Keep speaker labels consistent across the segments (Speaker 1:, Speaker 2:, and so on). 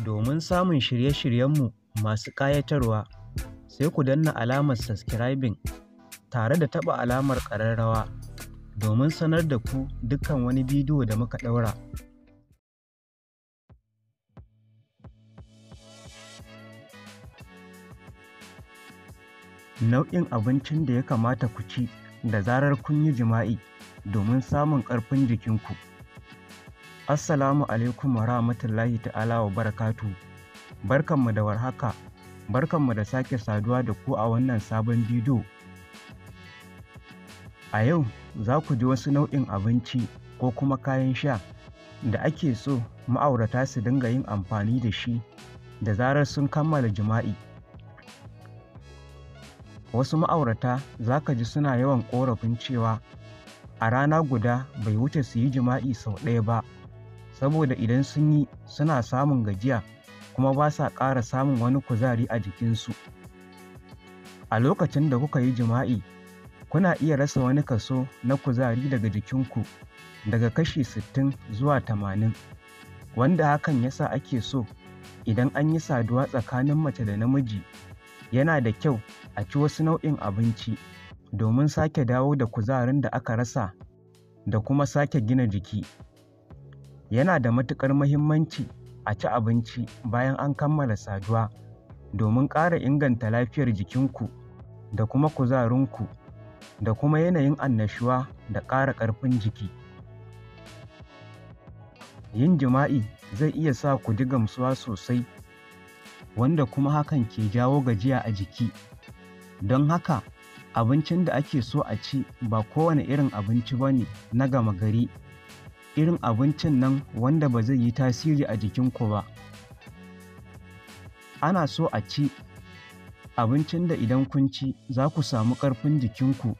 Speaker 1: Domin samun shirye-shiryenmu masu ƙayatarwa, sai ku danna alamar subscribing tare da taɓa alamar ƙararrawa domin sanar da ku dukkan wani bidiyo da muka ɗaura. Nau'in abincin da ya kamata ku ci da zarar kun yi jima'i domin samun ƙarfin jikinku. Assalamu alaikum wa rahmatullahi ta'ala wa barakatuhu. Barkanmu da warhaka, barkanmu da sake saduwa da ku a wannan sabon bidiyo. A yau za ku ji wasu nau'in abinci ko kuma kayan sha da ake so ma'aurata su dinga yin amfani da shi da zarar sun kammala jima'i. Wasu ma'aurata za ka ji suna yawan ƙorafin cewa a rana guda bai wuce su yi jima'i sau ɗaya ba, saboda idan sun yi suna samun gajiya kuma ba sa ƙara samun wani kuzari a jikinsu. A lokacin da kuka yi jima'i, kuna iya rasa wani kaso na kuzari daga jikinku daga kashi 60 zuwa 80, wanda hakan yasa ake so idan an yi saduwa tsakanin mace da namiji, yana da kyau a ci wasu nau'in abinci domin sake dawo da kuzarin da aka rasa da kuma sake gina jiki. Yana da matuƙar muhimmanci a ci abinci bayan an kammala saduwa domin ƙara inganta lafiyar jikinku da kuma kuzarinku da kuma yanayin annashuwa da ƙara ƙarfin jiki. Yin jima'i zai iya sa ku ji gamsuwa sosai, wanda kuma hakan ke jawo gajiya a jiki. Don haka abincin da ake so a ci ba kowane irin abinci ba ne na gama gari, irin abincin nan wanda ba zai yi tasiri a jikinku ba. Ana so a ci abincin da idan kun ci za ku samu ƙarfin jikinku,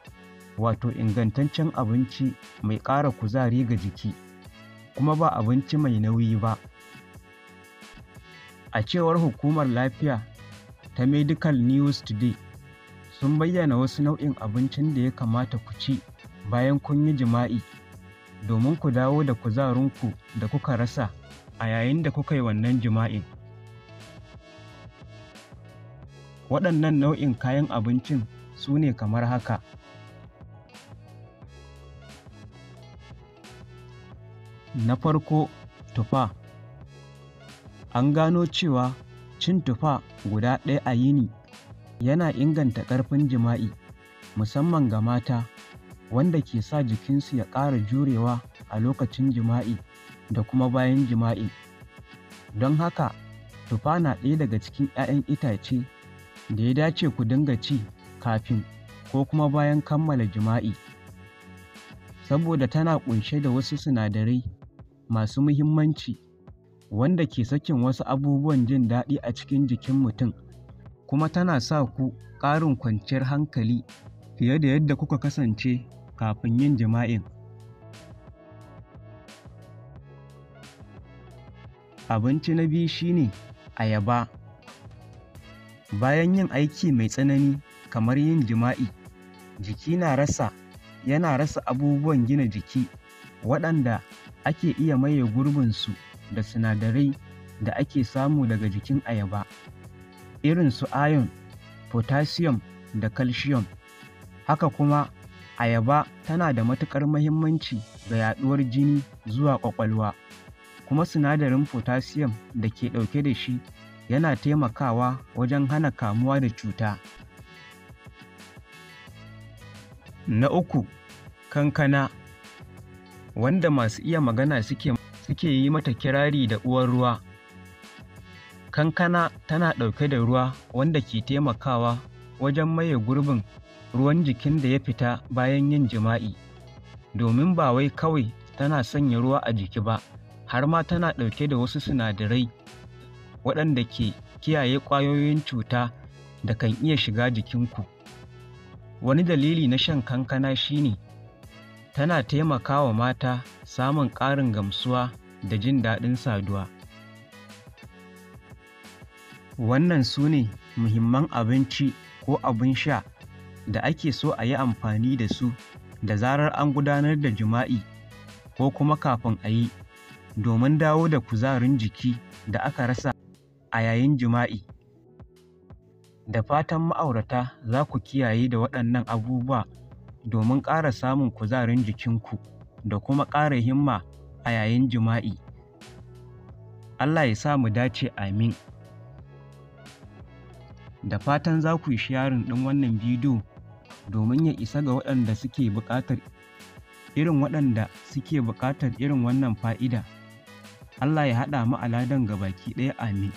Speaker 1: wato ingantaccen abinci mai ƙara kuzari ga jiki, kuma ba abinci mai nauyi ba. A cewar Hukumar Lafiya ta Medical News Today, sun bayyana wasu nau'in abincin da ya kamata ku ci bayan kun yi jima'i domin ku dawo da kuzarinku da kuka rasa a yayin da kuka yi wannan jima'in. Waɗannan nau'in kayan abincin su ne kamar haka. Na farko, tufa. An gano cewa cin tufa guda ɗaya a yini yana inganta ƙarfin jima'i, musamman ga mata, wanda ke sa jikinsu ya ƙara jurewa a lokacin jima'i da kuma bayan jima'i. Don haka, tufa na ɗaya daga cikin 'ya'yan itace da ya dace ku dinga ci kafin ko kuma bayan kammala jima'i, saboda tana ƙunshe da wasu sinadarai masu muhimmanci wanda ke sakin wasu abubuwan jin daɗi a cikin jikin mutum, kuma tana sa ku ƙarin kwanciyar hankali fiye da yadda kuka kasance kafin yin jima'in. Abinci na biyu shine ayaba. Bayan yin aiki mai tsanani kamar yin jima'i, jiki yana rasa abubuwan gina jiki waɗanda ake iya maye gurbinsu da sinadarai da ake samu daga jikin ayaba, irin su iron, potassium da calcium. Haka kuma ayaba tana da matuƙar muhimmanci ga yaɗuwar jini zuwa ƙwaƙwalwa, kuma sinadarin potassium da ke ɗauke da shi yana taimakawa wajen hana kamuwa da cuta. Na uku, kankana, wanda masu iya magana suke yi mata kirari da uwar ruwa. Kankana tana ɗauke da ruwa wanda ke taimakawa wajen maye gurbin ruwan jikin da ya fita bayan yin jima'i, domin ba wai kawai tana sanya ruwa a jiki ba, har ma tana ɗauke da wasu sinadarai waɗanda ke kiyaye ƙwayoyin cuta da kan iya shiga jikinku. Wani dalili na shan kankana shine tana taimakawa mata samun ƙarin gamsuwa da jin daɗin saduwa. Wannan su ne muhimman abinci ko abin sha da ake so a yi amfani da su da zarar an gudanar da jima'i ko kuma kafin a yi, domin dawo da kuzarin jiki da aka rasa a yayin jima'i. Da fatan ma'aurata za ku kiyaye da waɗannan abubuwa domin ƙara samun kuzarin jikinku da kuma ƙara himma a yayin jima'i. Allah ya sa mu dace, amin. Da fatan za ku yi sharing ɗin wannan bidiyo domin ya isa ga waɗanda suke buƙatar irin wannan fa'ida. Allah ya haɗa mu a ladan gabaki ɗaya, amin.